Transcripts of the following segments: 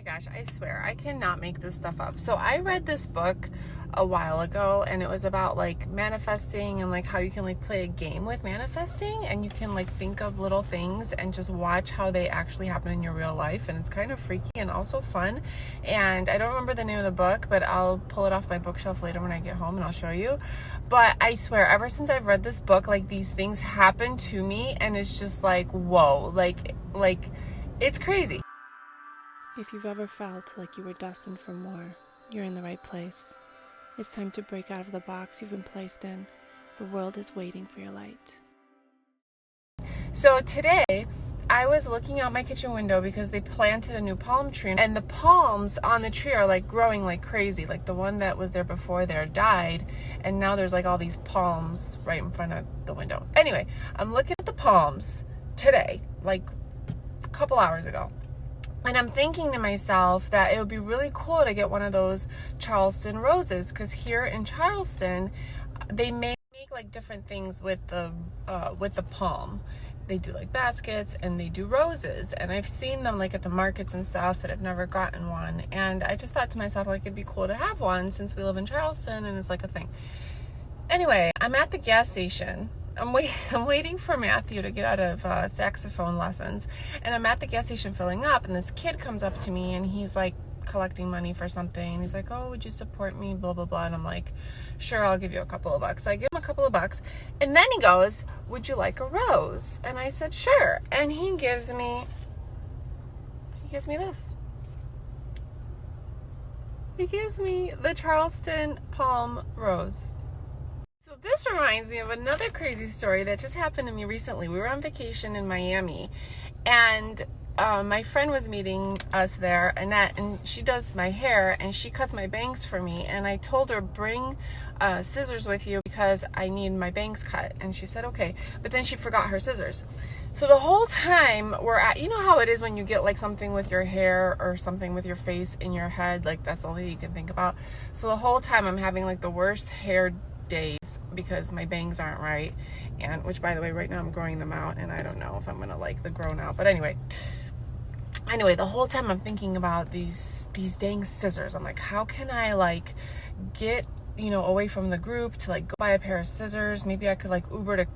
Gosh, I swear, I cannot make this stuff up. So I read this book a while ago, and it was about like manifesting and like how you can like play a game with manifesting, and you can like think of little things and just watch how they actually happen in your real life. And it's kind of freaky and also fun. And I don't remember the name of the book, but I'll pull it off my bookshelf later when I get home and I'll show you. But I swear, ever since I've read this book, like these things happen to me, and it's just like, whoa, like it's crazy. If you've ever felt like you were destined for more, you're in the right place. It's time to break out of the box you've been placed in. The world is waiting for your light. So today, I was looking out my kitchen window because they planted a new palm tree, and the palms on the tree are like growing like crazy. Like the one that was there before there died, and now there's like all these palms right in front of the window. Anyway, I'm looking at the palms today, like a couple hours ago. And I'm thinking to myself that it would be really cool to get one of those Charleston roses, because here in Charleston, they make like different things with the palm. They do like baskets and they do roses, and I've seen them like at the markets and stuff, but I've never gotten one. And I just thought to myself, like, it'd be cool to have one since we live in Charleston and it's like a thing. Anyway, I'm at the gas station. I'm waiting for Matthew to get out of saxophone lessons, and I'm at the gas station filling up, and this kid comes up to me and he's like collecting money for something. He's like, oh, would you support me, blah blah blah. And I'm like, sure, I'll give you a couple of bucks. So I give him a couple of bucks, and then he goes, would you like a rose? And I said, sure. And he gives me this. He gives me the Charleston palm rose. This reminds me of another crazy story that just happened to me recently. We were on vacation in Miami, and my friend was meeting us there, Annette, and she does my hair and she cuts my bangs for me. And I told her, bring scissors with you because I need my bangs cut. And she said, okay. But then she forgot her scissors. So the whole time we're at, you know how it is when you get like something with your hair or something with your face in your head, like that's the only thing you can think about. So the whole time I'm having like the worst hair days because my bangs aren't right, and which, by the way, right now I'm growing them out, and I don't know if I'm gonna like the grown out. But anyway, the whole time I'm thinking about these dang scissors. I'm like, how can I like get away from the group to like go buy a pair of scissors? Maybe I could like Uber to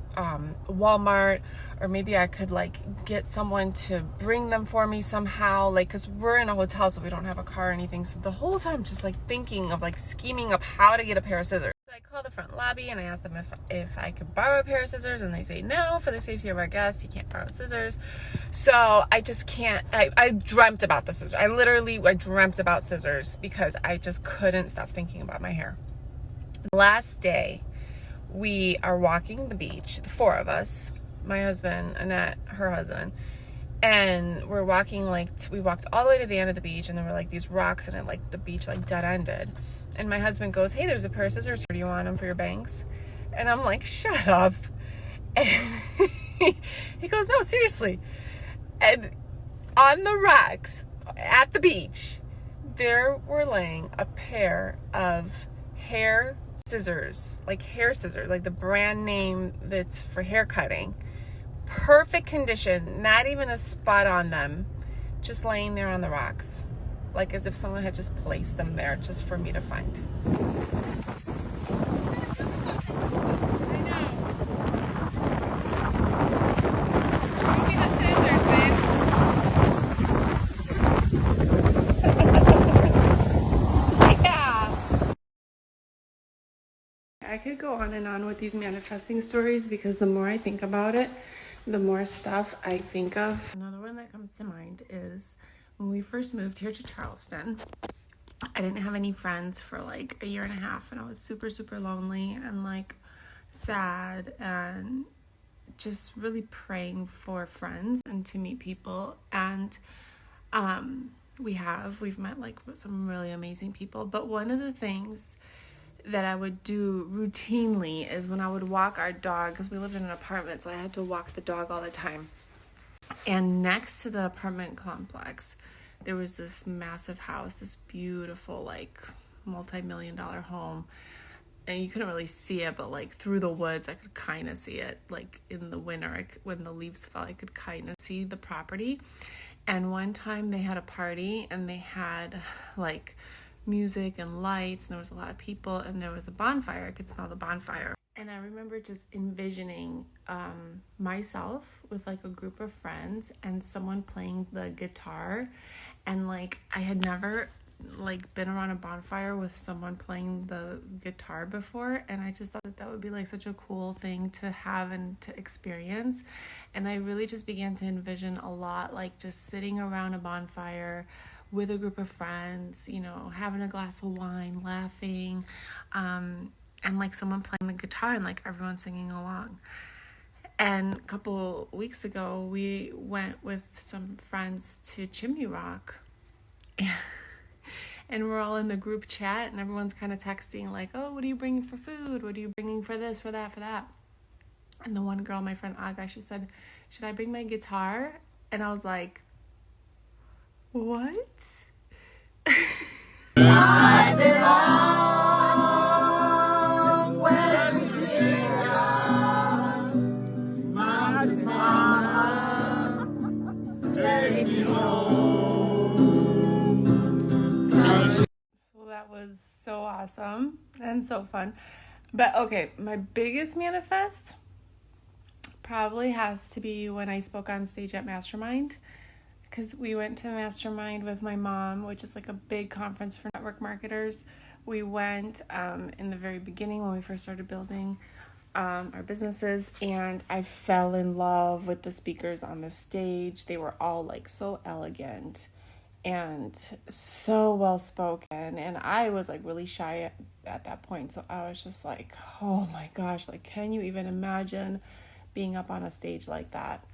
Walmart, or maybe I could like get someone to bring them for me somehow, like, because we're in a hotel, so we don't have a car or anything. So the whole time just like thinking of like scheming up how to get a pair of scissors. I call the front lobby and I ask them if I could borrow a pair of scissors, and they say no, for the safety of our guests you can't borrow scissors. So I just can't. I dreamt about the scissors. I dreamt about scissors because I just couldn't stop thinking about my hair. Last day, we are walking the beach, the four of us, my husband, Annette, her husband, and we're walking we walked all the way to the end of the beach, and there were like these rocks, and it like the beach like dead ended. And my husband goes, hey, there's a pair of scissors here. Do you want them for your bangs? And I'm like, shut up. And he goes, no, seriously. And on the rocks at the beach, there were laying a pair of hair scissors, like the brand name that's for hair cutting. Perfect condition, not even a spot on them, just laying there on the rocks. Like as if someone had just placed them there just for me to find. I know. Show me the scissors, babe. Yeah. I could go on and on with these manifesting stories because the more I think about it, the more stuff I think of. Another one that comes to mind is when we first moved here to Charleston. I didn't have any friends for like a year and a half, and I was super, super lonely and like sad and just really praying for friends and to meet people. And we've met like some really amazing people. But one of the things that I would do routinely is when I would walk our dog, because we lived in an apartment, so I had to walk the dog all the time. And next to the apartment complex, there was this massive house, this beautiful, like, multi-million-dollar home. And you couldn't really see it, but, like, through the woods, I could kind of see it. Like, in the winter, when the leaves fell, I could kind of see the property. And one time they had a party and they had like music and lights and there was a lot of people and there was a bonfire. I could smell the bonfire. And I remember just envisioning myself with like a group of friends and someone playing the guitar. And like I had never like been around a bonfire with someone playing the guitar before, and I just thought that would be like such a cool thing to have and to experience. And I really just began to envision a lot like just sitting around a bonfire with a group of friends, you know, having a glass of wine, laughing, and like someone playing the guitar and like everyone singing along. And a couple weeks ago we went with some friends to Chimney Rock. And we're all in the group chat and everyone's kind of texting like, oh, what are you bringing for food? What are you bringing for this, for that, for that? And the one girl, my friend Aga, she said, should I bring my guitar? And I was like, what? I belong West Virginia. Mama, take me home. So that was so awesome and so fun. But okay, my biggest manifest probably has to be when I spoke on stage at Mastermind, because we went to Mastermind with my mom, which is like a big conference for network marketers. We went in the very beginning when we first started building our businesses, and I fell in love with the speakers on the stage. They were all like so elegant and so well spoken, and I was like really shy at that point, so I was just like, oh my gosh, like can you even imagine being up on a stage like that?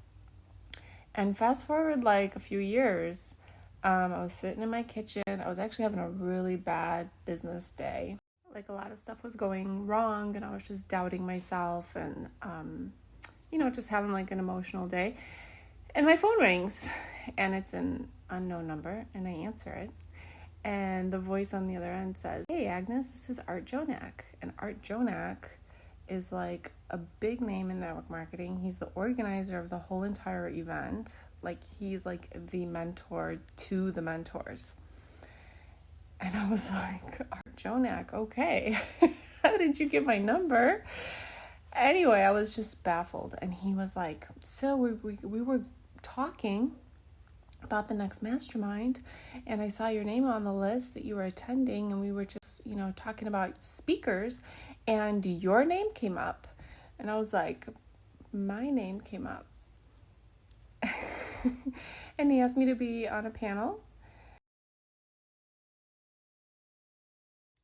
And fast forward like a few years, I was sitting in my kitchen. I was actually having a really bad business day. Like a lot of stuff was going wrong and I was just doubting myself and just having like an emotional day. And my phone rings and it's an unknown number and I answer it. And the voice on the other end says, hey Agnes, this is Art Jonak. And Art Jonak is like a big name in network marketing. He's the organizer of the whole entire event. Like he's like the mentor to the mentors. And I was like, Art Jonak, okay. How did you get my number? Anyway, I was just baffled. And he was like, so we were talking about the next mastermind and I saw your name on the list that you were attending, and we were just, talking about speakers and your name came up. And I was like, my name came up. And he asked me to be on a panel.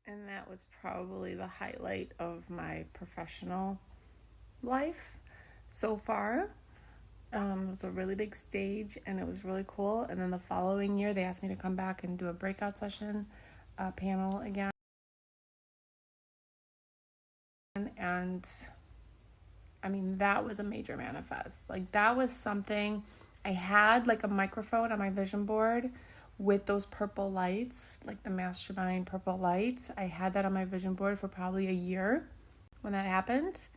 And that was probably the highlight of my professional life so far. It was a really big stage and it was really cool. And then the following year, they asked me to come back and do a breakout session, panel again. And I mean, that was a major manifest. Like that was something. I had like a microphone on my vision board with those purple lights, like the mastermind purple lights. I had that on my vision board for probably a year when that happened.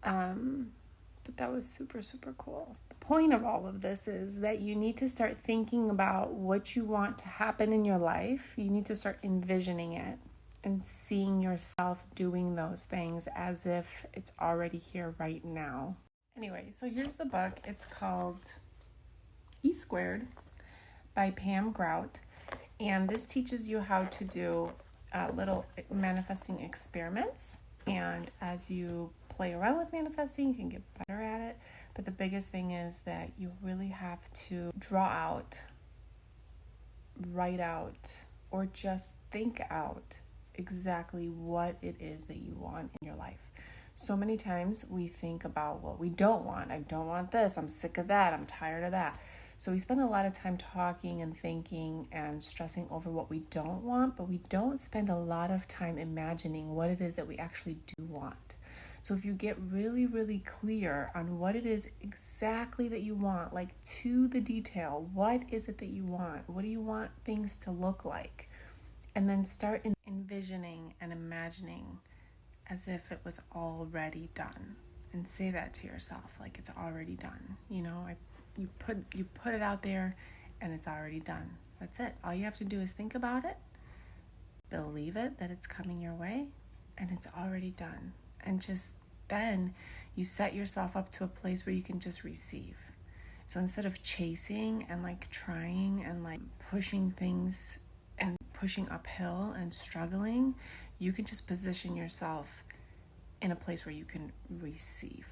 But that was super, super cool. The point of all of this is that you need to start thinking about what you want to happen in your life. You need to start envisioning it and seeing yourself doing those things as if it's already here right now. Anyway, so here's the book. It's called E Squared by Pam Grout. And this teaches you how to do little manifesting experiments. And as you play around with manifesting, you can get better at it. But the biggest thing is that you really have to draw out, write out, or just think out exactly what it is that you want in your life. So many times we think about what we don't want. I don't want this. I'm sick of that. I'm tired of that. So we spend a lot of time talking and thinking and stressing over what we don't want, but we don't spend a lot of time imagining what it is that we actually do want. So if you get really, really clear on what it is exactly that you want, like to the detail, what is it that you want? What do you want things to look like? And then start envisioning and imagining as if it was already done. And say that to yourself, like it's already done. You put it out there and it's already done. That's it. All you have to do is think about it, believe it, that it's coming your way, and it's already done. And just then you set yourself up to a place where you can just receive. So instead of chasing and like trying and like pushing things and pushing uphill and struggling, you can just position yourself in a place where you can receive.